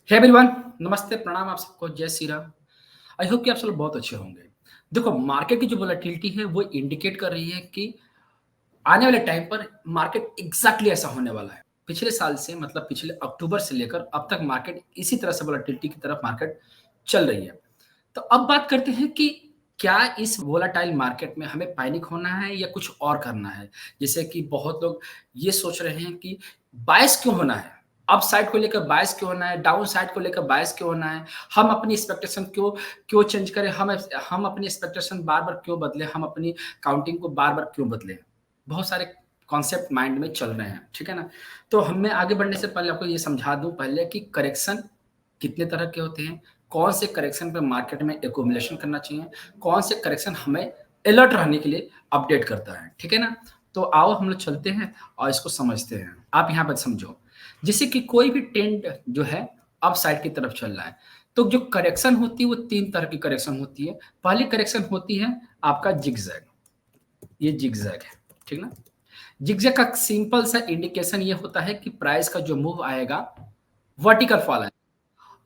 Hey everyone, नमस्ते, प्रणाम आप सबको, जय श्री राम। आई होप कि आप सब लोग बहुत अच्छे होंगे। देखो, मार्केट की जो वोलेटिलिटी है वो इंडिकेट कर रही है कि आने वाले टाइम पर मार्केट एग्जैक्टली ऐसा होने वाला है। पिछले साल से मतलब पिछले अक्टूबर से लेकर अब तक मार्केट इसी तरह से वोलेटिलिटी की तरफ मार्केट चल रही है। तो अब बात करते हैं कि क्या इस वोलाटाइल मार्केट में हमें पैनिक होना है या कुछ और करना है? जैसे कि बहुत लोग ये सोच रहे हैं कि बायस क्यों होना है? अप साइड को लेकर बायस क्यों होना है? डाउन साइड को लेकर बायस क्यों होना है? हम अपनी एक्सपेक्टेशन क्यों क्यों चेंज करें? हम अपनी एक्सपेक्टेशन बार-बार क्यों बदलें? हम अपनी काउंटिंग को बार-बार क्यों बदलें? बहुत सारे कॉन्सेप्ट माइंड में चल रहे हैं, ठीक है ना? तो मैं आगे बढ़ने से पहले आपको ये समझा दूँ पहले कि करेक्शन कितने तरह के होते हैं, कौन से करेक्शन पे मार्केट में एक्यूमुलेशन करना चाहिए, कौन से करेक्शन हमें अलर्ट रहने के लिए अपडेट करता है, ठीक है ना? तो आओ हम लोग चलते हैं और इसको समझते हैं। आप यहाँ पर समझो, जैसे कि कोई भी ट्रेंड जो है अप साइड की तरफ चल रहा है, तो जो करेक्शन होती है वो 3 तरह की करेक्शन होती है। पहली करेक्शन होती है आपका जिगजैग, ये जिगजैग है, ठीक ना? जिगजैग का सिंपल सा इंडिकेशन ये होता है कि प्राइस का जो मूव आएगा, वर्टिकल फॉल आएगा।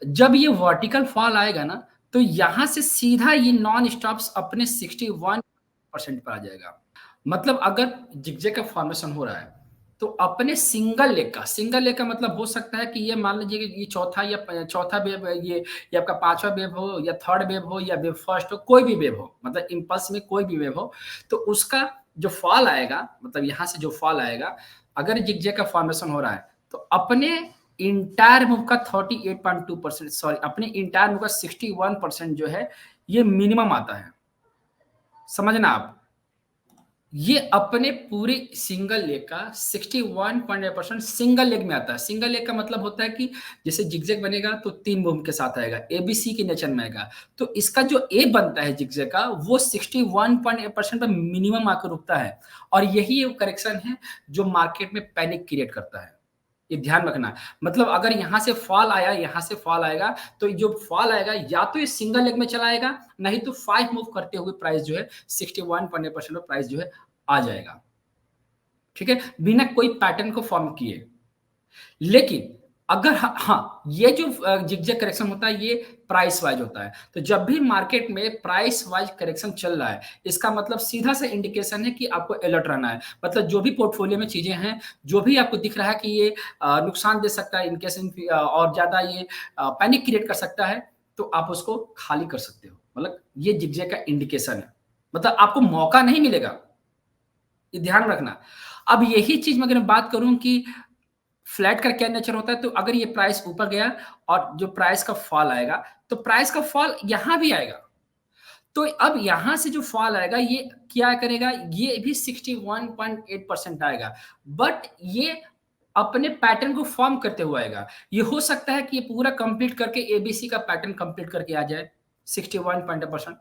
जब ये वर्टिकल फॉल आएगा ना, तो यहां से सीधा ये नॉन स्टॉप्स अपने 61% पर आ जाएगा। मतलब अगर जिगजैग का फॉर्मेशन हो रहा है, तो अपने सिंगल लेग का मतलब हो सकता है कि ये मान लीजिए कि ये चौथा वेव, ये आपका पांचवा वेव हो या थर्ड वेव हो या वेव फर्स्ट हो, कोई भी वेव हो, मतलब इंपल्स में कोई भी वेव हो, तो उसका जो फॉल आएगा, मतलब यहां से जो फॉल आएगा, अगर जिगजैग का फॉर्मेशन हो रहा है, तो अपने इंटायर मूव का 38.2%, सॉरी, अपने इंटायर मूव का 61% जो है, ये मिनिमम आता है। समझना आप, ये अपने पूरे सिंगल लेग का 61.8% सिंगल लेग में आता है। सिंगल लेग का मतलब होता है कि जैसे जिगजैग बनेगा तो 3 मूव के साथ आएगा, एबीसी के नेचर में आएगा। तो इसका जो ए बनता है जिगजैग का, वो 61.8% पे मिनिमम आकर रुकता है, और यही वो करेक्शन है जो मार्केट में पैनिक क्रिएट करता है। ये ध्यान रखना। मतलब अगर यहाँ से फॉल आया, यहाँ से फॉल आएगा, तो जो फॉल आएगा या तो ये सिंगल लेग में चला आएगा, नहीं तो 5 मूव करते हुए प्राइस जो है 61.8% में प्राइस जो है आ जाएगा। ठीक है? बिना कोई पैटर्न को फॉर्म किए। लेकिन अगर हाँ, ये जो जिगजैग करेक्शन होता है, ये प्राइस वाइज होता है। तो जब भी मार्केट में प्राइस वाइज करेक्शन चल रहा है, इसका मतलब सीधा सा इंडिकेशन है कि आपको अलर्ट रहना है। मतलब जो भी पोर्टफोलियो में चीजें हैं, जो भी आपको दिख रहा है कि ये नुकसान दे सकता है, इनकेस और ज्यादा ये पैनिक क्रिएट कर सकता है, तो आप उसको खाली कर सकते हो। मतलब ये जिगजैग का इंडिकेशन है। मतलब आपको मौका नहीं मिलेगा, ये ध्यान रखना। अब यही चीज मैं अगर बात करूं कि फ्लैट का क्या नेचर होता है, तो अगर ये प्राइस ऊपर गया और जो प्राइस का फॉल आएगा, तो प्राइस का फॉल यहां भी आएगा। तो अब यहां से जो फॉल आएगा, ये क्या करेगा, ये भी 61.8% आएगा। बट ये अपने पैटर्न को फॉर्म करते हुए आएगा। ये हो सकता है कि ये पूरा कंप्लीट करके एबीसी का पैटर्न कंप्लीट करके आ जाए 61%।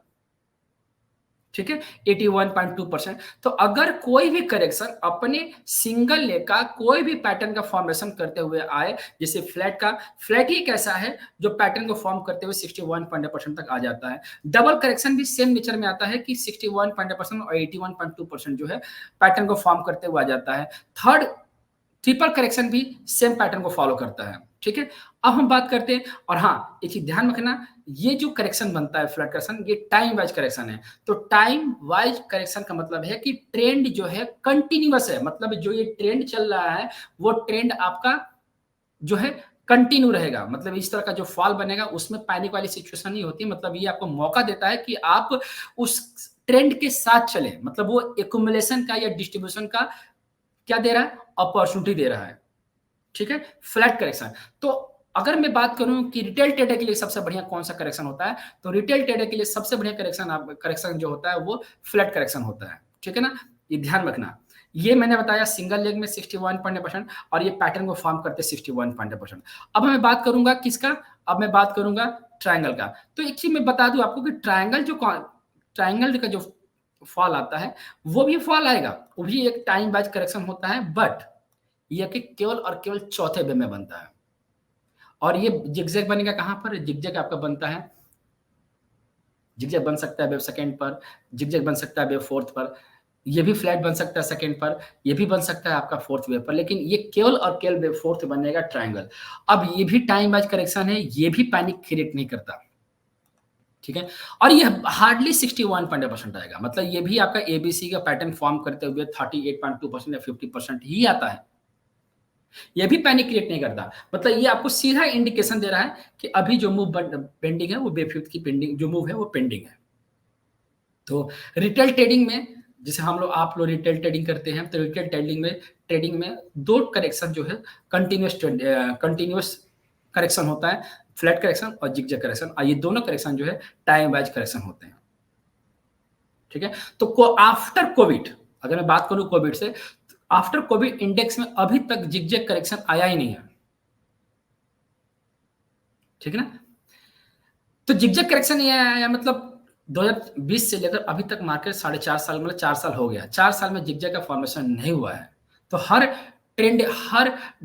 ठीक है, 81.2%। तो अगर कोई भी करेक्शन अपने सिंगल लेग का कोई भी पैटर्न का फॉर्मेशन करते हुए आए, जैसे फ्लैट ही एक ऐसा है जो पैटर्न को फॉर्म करते हुए 61.8% तक आ जाता है। डबल करेक्शन भी सेम नेचर में आता है कि 61.8% और 81.2% जो है पैटर्न को फॉर्म करते हुए आ जाता है। थर्ड ट्रिपल करेक्शन भी सेम पैटर्न को फॉलो करता है। ठीक है, अब हम बात करते हैं, और हाँ, एक चीज ध्यान रखना, ये जो करेक्शन बनता है फ्लैट करेक्शन, ये टाइम वाइज करेक्शन है। तो टाइम वाइज करेक्शन का मतलब है कि ट्रेंड जो है कंटिन्यूअस है। मतलब जो ये ट्रेंड चल रहा है, वो ट्रेंड आपका जो है कंटिन्यू रहेगा। मतलब इस तरह का जो फॉल बनेगा, उसमें पैनिक वाली सिचुएशन नहीं होती। मतलब ये आपको मौका देता है कि आप उस ट्रेंड के साथ चले। मतलब वो एक्युमुलेशन का या डिस्ट्रीब्यूशन का क्या दे रहा है, अपॉर्चुनिटी दे रहा है। ठीक है, फ्लैट करेक्शन। तो अगर मैं बात करूं कि रिटेल ट्रेडर के लिए सबसे बढ़िया कौन सा करेक्शन होता है, तो रिटेल ट्रेडर के लिए सबसे बढ़िया करेक्शन जो होता है वो फ्लैट करेक्शन होता है। ठीक है ना, ये ध्यान रखना। ये मैंने बताया सिंगल लेग में 61.8%, और ये पैटर्न को फॉर्म करते 61.8%। अब मैं बात करूंगा किसका, अब मैं बात करूंगा ट्रायंगल का। तो एक चीज मैं बता दूं आपको कि ट्रायंगल का जो फॉल आता है, वो भी फॉल आएगा, वो भी एक टाइम वाइज करेक्शन होता है। बट ये कि केवल और केवल चौथे वेव में बनता है। और ये जिगजैग बनेगा कहां पर, जिगजैग आपका बनता है, जिगजैग बन सकता है वेव सेकंड पर, जिगजैग बन सकता है वेव फोर्थ पर, ये भी फ्लैट बन सकता है सेकंड पर, ये भी बन सकता है आपका फोर्थ वेव पर, लेकिन ये केवल और केवल फोर्थ बनेगा ट्रायंगल। अब ये भी टाइम वाइज करेक्शन है, ये भी पैनिक क्रिएट नहीं करता, ठीक है? और ये हार्डली 61% आएगा, मतलब ये भी आपका एबीसी का पैटर्न फॉर्म करते हुए 38.2% या 50% ही आता है। ये भी पैनिक क्रिएट नहीं करता, मतलब ये आपको सीधा इंडिकेशन दे रहा है कि अभी जो मूव पेंडिंग है वो बेफिफ्थ की पेंडिंग जो मूव है वो पेंडिंग है। तो रिटेल ट्रेडिंग में जैसे हम लोग आप लोग रिटेल ट्रेडिंग करते हैं, तो रिटेल ट्रेडिंग में दो करेक्शन जो है कंटिन्यूस करेक्शन होता है, फ्लैट करेक्शन और जिगजैग करेक्शन, और ये दोनों करेक्शन जो है टाइम वाइज करेक्शन होते हैं, ठीक है? तो आफ्टर कोविड, अगर मैं बात करूं कोविड से, आफ्टर कोविड इंडेक्स में अभी तक जिगजैग करेक्शन आया ही नहीं है, ठीक है ना? तो जिगजैग करेक्शन ये आया मतलब 2020 से लेकर अभी तक मार्केट 4.5 साल, मतलब 4 साल हो गया, 4 साल में जिगजैग का फॉर्मेशन नहीं हुआ है। तो her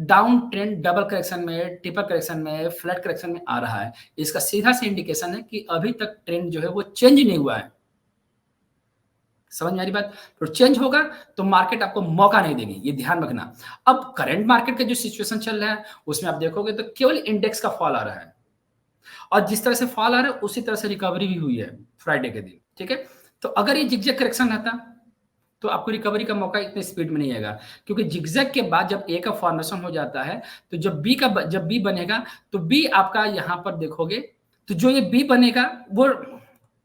down trend double correction में, ट्रिपल करेक्शन में, फ्लैट करेक्शन में आ रहा है। इसका सीधा सा इंडिकेशन है कि अभी तक ट्रेंड जो है वो चेंज नहीं हुआ है। समझ में आ रही बात? तो चेंज होगा तो मार्केट आपको मौका नहीं देगी, ये ध्यान रखना। अब करंट मार्केट का जो सिचुएशन चल रहा है उसमें आप देखोगे तो केवल इंडेक्स का फॉल आ रहा है, और जिस तरह से फॉल आ रहा है उसी तरह से रिकवरी भी हुई है फ्राइडे के दिन, ठीक है? तो अगर ये जिगजैग करेक्शन रहता तो आपको रिकवरी का मौका इतने स्पीड में नहीं आएगा, क्योंकि जिगजैग के बाद जब ए का फॉर्मेशन हो जाता है तो जब बी बनेगा तो बी आपका यहां पर देखोगे तो जो ये बी बनेगा वो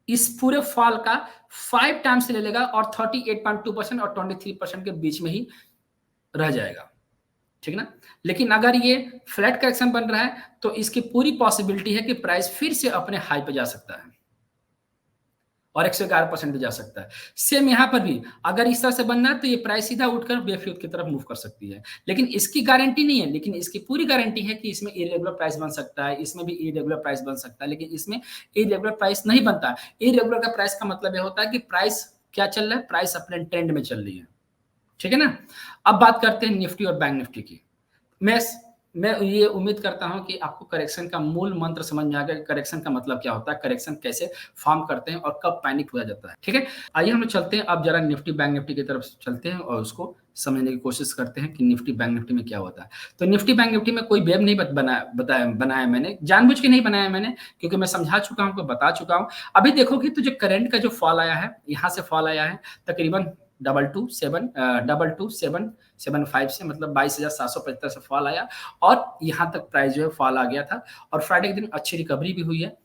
इस पूरे फॉल का 5 टाइम्स ले लेगा और 38.2% और 23% के बीच में ही रह जाएगा, ठीक है ना? लेकिन अगर ये फ्लैट करेक्शन बन रहा है तो इसकी पूरी पॉसिबिलिटी है कि प्राइस फिर से अपने हाई पे जा सकता है और 111% पे जा सकता है। सेम यहाँ पर भी अगर इस तरह से बनना है तो ये प्राइस सीधा उठकर बेफ्यूज की तरफ मूव कर सकती है, लेकिन इसकी गारंटी नहीं है, लेकिन इसकी पूरी गारंटी है कि इसमें इरेगुलर प्राइस बन सकता है, इसमें भी इरेगुलर प्राइस बन सकता है, लेकिन इसमें इरेगुलर प्राइस नहीं बनता। इरेगुलर का प्राइस का मतलब ये होता है कि प्राइस क्या चल रहा है, प्राइस अपने ट्रेंड में चल रही है, ठीक है ना? अब बात करते हैं निफ्टी और बैंक निफ्टी की। मैं मैं ये उम्मीद करता हूं कि आपको करेक्शन का मूल मंत्र समझ में आ गया, करेक्शन का मतलब क्या होता है, करेक्शन कैसे फॉर्म करते हैं और कब पैनिक हो जाता है, ठीक है? आइए हम लोग चलते हैं अब जरा निफ्टी बैंक निफ्टी की तरफ चलते हैं और उसको समझने की कोशिश करते हैं कि निफ्टी बैंक निफ्टी में क्या होता है। तो निफ्टी बैंक निफ्टी में कोई वेब नहीं बनाया मैंने, जानबूझ के नहीं बनाया मैंने, क्योंकि मैं समझा चुका हूं, बता चुका हूं। अभी देखोगे तो जो करंट का जो फॉल आया है, यहाँ से फॉल आया है तकरीबन 22,775 से, मतलब 22,775 से फॉल आया और यहाँ तक प्राइस जो है फॉल आ गया था, और फ्राइडे के दिन अच्छी रिकवरी भी हुई है,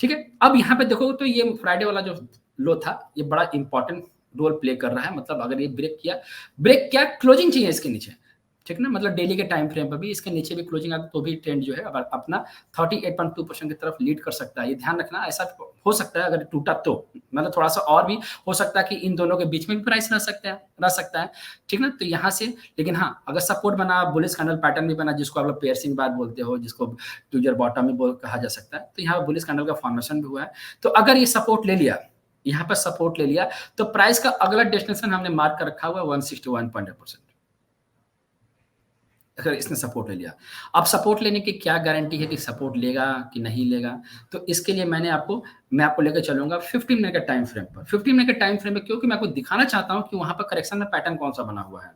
ठीक है? अब यहाँ पे देखो तो ये फ्राइडे वाला जो लो था ये बड़ा इंपॉर्टेंट रोल प्ले कर रहा है, मतलब अगर ये ब्रेक किया क्लोजिंग चाहिए इसके नीचे, ठीक ना? मतलब डेली के टाइम फ्रेम पर भी इसके नीचे भी क्लोजिंग आता तो भी ट्रेंड जो है अब अपना 38.2% की तरफ लीड कर सकता है। ये ध्यान रखना, ऐसा हो सकता है अगर टूटा तो, मतलब थोड़ा सा और भी हो सकता है कि इन दोनों के बीच में भी प्राइस रह सकता है, ठीक ना? तो यहाँ से, लेकिन हाँ अगर सपोर्ट बना, बुलिश कैंडल पैटर्न भी बना, जिसको आप लोग पियर्सिंग बात बोलते हो, जिसको ट्यूजर बॉटम भी कहा जा सकता है, तो यहाँ पर बुलिश कैंडल का फॉर्मेशन भी हुआ है। तो अगर ये सपोर्ट ले लिया, यहाँ पर सपोर्ट ले लिया, तो प्राइस का अगला डेस्टिनेशन हमने मार्क कर रखा हुआ 161.8%, अगर इसने सपोर्ट ले लिया। अब सपोर्ट लेने की क्या गारंटी है कि सपोर्ट लेगा कि नहीं लेगा? तो इसके लिए मैं आपको लेकर चलूंगा 15 मिनट के टाइम फ्रेम पर। 15 मिनट के टाइम फ्रेम में क्योंकि मैं आपको दिखाना चाहता हूं कि वहां पर करेक्शन में पैटर्न कौन सा बना हुआ है।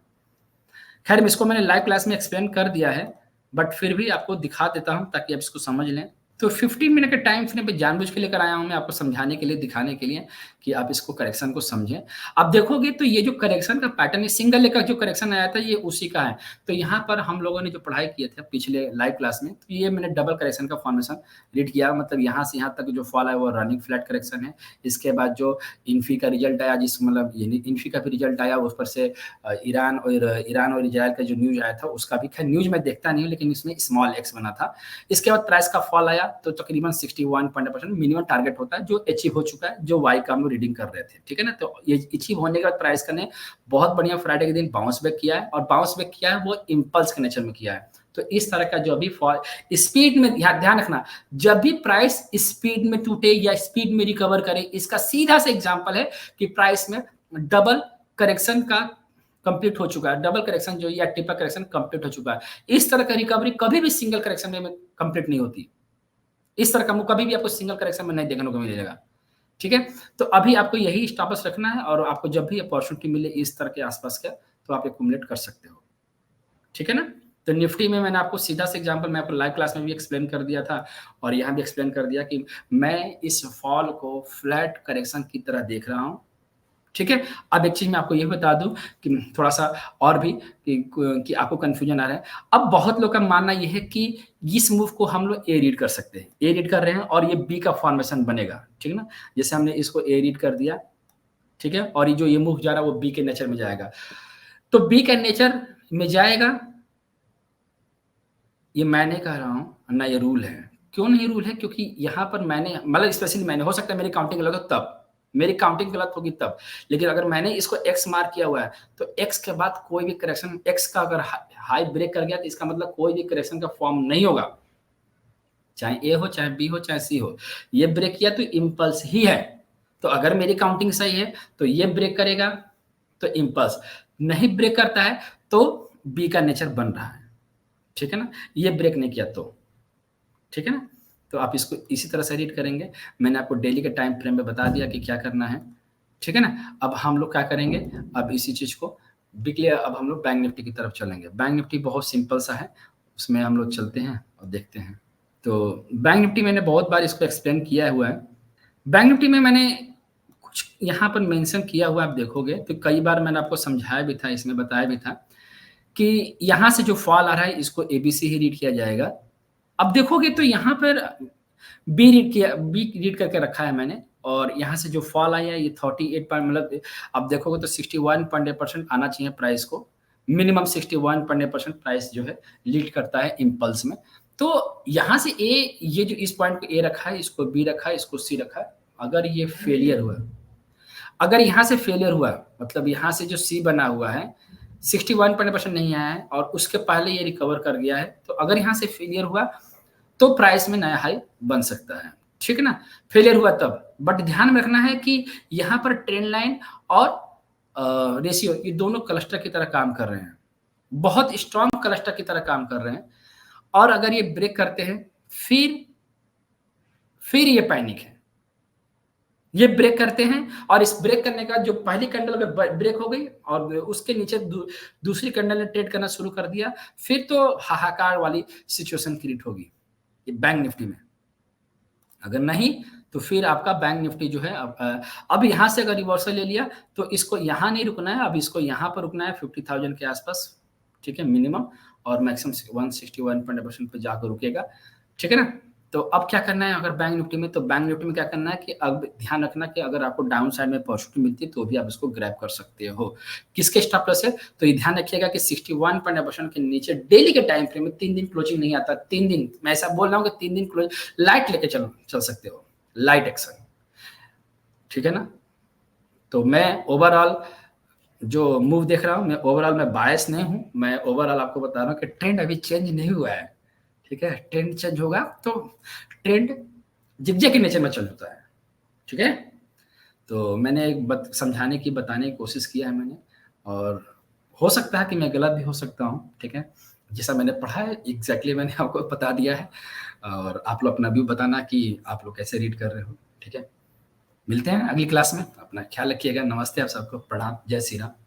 खैर इसको मैंने लाइव क्लास में एक्सप्लेन कर दिया है, बट फिर भी आपको दिखा देता हूं ताकि आप इसको समझ लें। तो 15 मिनट के टाइम फ्रेम पे जानबूझ के लेकर आया हूं मैं आपको समझाने के लिए, दिखाने के लिए कि आप इसको करेक्शन को समझें। आप देखोगे तो ये जो करेक्शन का पैटर्न है, सिंगल लेग का जो करेक्शन आया था ये उसी का है। तो यहाँ पर हम लोगों ने जो पढ़ाई किए थे पिछले लाइव क्लास में, तो ये मैंने डबल करेक्शन का फॉर्मेशन रीड किया, मतलब यहाँ से यहाँ तक जो फॉल है वो रनिंग फ्लैट करेक्शन है। इसके बाद जो इन्फी का रिजल्ट आया, जिस मतलब इन्फी का भी रिजल्ट आया, उस पर से ईरान और इजराइल का जो न्यूज आया था उसका भी, खैर न्यूज मैं देखता नहीं हूँ लेकिन इसमें स्मॉल एक्स बना था। इसके बाद प्राइस का फॉल आया तो तकरीबन 61% मिनिमम टारगेट होता है जो अचीव हो चुका है, जो वाई का हम रीडिंग कर रहे थे, ठीक है ना? तो ये अचीव होने के बाद प्राइस का ने बहुत बढ़िया फ्राइडे के दिन बाउंस बैक किया है, और बाउंस बैक किया है वो इंपल्स के नेचर में किया है। तो इस तरह का जो भी फॉल स्पीड में, ध्यान रखना, जब भी प्राइस स्पीड में टूटे या स्पीड में रिकवर करे, इसका सीधा सा एग्जांपल है कि प्राइस में डबल करेक्शन का कंप्लीट हो चुका है, डबल करेक्शन जो या ट्रिपल करेक्शन कंप्लीट हो चुका है। इस तरह का रिकवरी कभी भी सिंगल करेक्शन में कंप्लीट नहीं होती। इस तरह का मूव कभी भी आपको सिंगल करेक्शन में नहीं देखने को मिलेगा, ठीक है? तो अभी आपको यही स्टॉप लॉस रखना है और आपको जब भी अपॉर्च्युनिटी मिले इस तरह के आस-पास का, तो आप एक्युमुलेट कर सकते हो। ठीक है ना? तो निफ्टी में मैंने आपको सीधा सा एग्ज़ाम्पल मैं आपको लाइव क्लास में भी एक्सप्लेन कर दिया था और यहाँ भी एक्सप्लेन कर दिया कि मैं इस फॉल को फ्लैट करेक्शन की तरह देख रहा हूँ। ठीक है? अब एक चीज़ मैं आपको ये बता दूँ कि थोड़ा-सा और भी कि आपको कन्फ्यूज़न आ रहा है। अब बहुत लोग का मानना ये है कि इस मूव को हम लोग ए रीड कर सकते हैं। ए रीड कर रहे हैं और ये बी का फॉर्मेशन बनेगा, ठीक है ना? जैसे हमने इसको ए रीड कर दिया, ठीक है? और ये जो ये मूव जा रहा है वो बी के नेचर में जाएगा। तो बी के नेचर में जाएगा, ये मैं नहीं कह रहा हूँ, ना ये रूल है। क्यों नहीं रूल है? क्योंकि यहाँ पर मैंने मतलब स्पेशली मैंने हो सकता है मेरी काउंटिंग गलत हो तब, मेरी काउंटिंग गलत होगी तब। लेकिन अगर मैंने इसको एक्स मार्क किया हुआ है, तो एक्स के बाद कोई भी करेक्शन एक्स का अगर हाई ब्रेक कर गया तो इसका मतलब कोई भी करेक्शन का फॉर्म नहीं होगा। चाहे ए हो, चाहे बी हो, चाहे सी हो। ये ब्रेक किया तो इम्पल्स ही है। तो अगर मेरी काउंटिंग सही है, तो ये ब्रेक करेगा, तो इम्पल्स। नहीं ब्रेक करता है, तो बी का नेचर बन रहा है। ठीक है ना? ये ब्रेक नहीं किया तो। ठीक है ना? तो आप इसको इसी तरह से रीड करेंगे। मैंने आपको डेली के टाइम फ्रेम में बता दिया कि क्या करना है। ठीक है ना? अब हम लोग क्या करेंगे, अब इसी चीज़ को वीकली अब हम लोग बैंक निफ्टी की तरफ चलेंगे। बैंक निफ्टी बहुत सिंपल सा है, उसमें हम लोग चलते हैं और देखते हैं। तो बैंक निफ्टी मैंने बहुत बार इसको एक्सप्लेन किया हुआ है। बैंक निफ्टी में मैंने कुछ यहाँ पर मेंशन किया हुआ आप देखोगे, तो कई बार मैंने आपको समझाया भी था, इसमें बताया भी था कि यहाँ से जो फॉल आ रहा है, इसको एबीसी ही रीड किया जाएगा। अब देखोगे तो यहाँ पर बी रीड करके रखा है मैंने और यहाँ से जो फॉल आया है ये 38 पॉइंट मतलब अब देखोगे तो 61.8% आना चाहिए प्राइस को। मिनिमम 61.8% प्राइस जो है लीड करता है इम्पल्स में। तो यहाँ से ए ये जो इस पॉइंट को ए रखा है, इसको बी रखा है, इसको सी रखा है। अगर ये फेलियर हुआ, अगर यहाँ से फेलियर हुआ मतलब यहाँ से जो सी बना हुआ है 61% नहीं आया है और उसके पहले ये रिकवर कर गया है। तो अगर यहाँ से फेलियर हुआ तो प्राइस में नया हाई बन सकता है। ठीक है ना? फेलियर हुआ तब। बट ध्यान में रखना है कि यहाँ पर ट्रेंड लाइन और रेशियो ये दोनों क्लस्टर की तरह काम कर रहे हैं। बहुत स्ट्रॉन्ग क्लस्टर की तरह काम कर रहे हैं और अगर ये ब्रेक करते हैं फिर ये पैनिक है। ये ब्रेक करते हैं और इस ब्रेक करने का जो पहली कैंडल अगर ब्रेक हो गई और उसके नीचे दूसरी कैंडल ने ट्रेड करना शुरू कर दिया, फिर तो हाहाकार वाली सिचुएशन क्रिएट होगी ये बैंक निफ्टी में। अगर नहीं तो फिर आपका बैंक निफ्टी जो है अब यहाँ से अगर रिवर्सल ले लिया तो इसको यहाँ नहीं रुकना है, अब इसको यहाँ पर रुकना है 50,000 के आसपास। ठीक है? मिनिमम और मैक्सिमम 161% पे जाकर रुकेगा। ठीक है ना? तो अब क्या करना है अगर बैंक निफ्टी में, तो बैंक निफ्टी में क्या करना है कि अब ध्यान रखना कि अगर आपको डाउन साइड में अपॉर्चुनिटी मिलती है तो भी आप इसको ग्रैब कर सकते हो। किसके स्टॉप लॉस है? तो ये ध्यान रखिएगा कि 61% के नीचे डेली के टाइम फ्रेम में 3 दिन क्लोजिंग नहीं आता। 3 दिन मैं ऐसा बोल रहा हूँ कि 3 दिन क्लोज लाइट लेके चल सकते हो, लाइट एक्शन। ठीक है ना? तो मैं ओवरऑल जो मूव देख रहा हूँ, मैं ओवरऑल मैं बायस नहीं हूँ। मैं ओवरऑल आपको बता रहा हूँ कि ट्रेंड अभी चेंज नहीं हुआ है। ठीक है? ट्रेंड चेंज होगा तो ट्रेंड जिगजैग के नेचर में चल होता है। ठीक है? तो मैंने एक समझाने की बताने की कोशिश किया है मैंने और हो सकता है कि मैं गलत भी हो सकता हूँ। ठीक है? जैसा मैंने पढ़ा है एग्जैक्टली मैंने आपको बता दिया है और आप लोग अपना व्यू बताना कि आप लोग कैसे रीड कर रहे हो। ठीक है? मिलते हैं अगली क्लास में। अपना ख्याल रखिएगा। नमस्ते आप सबको। प्रणाम। जय श्री राम।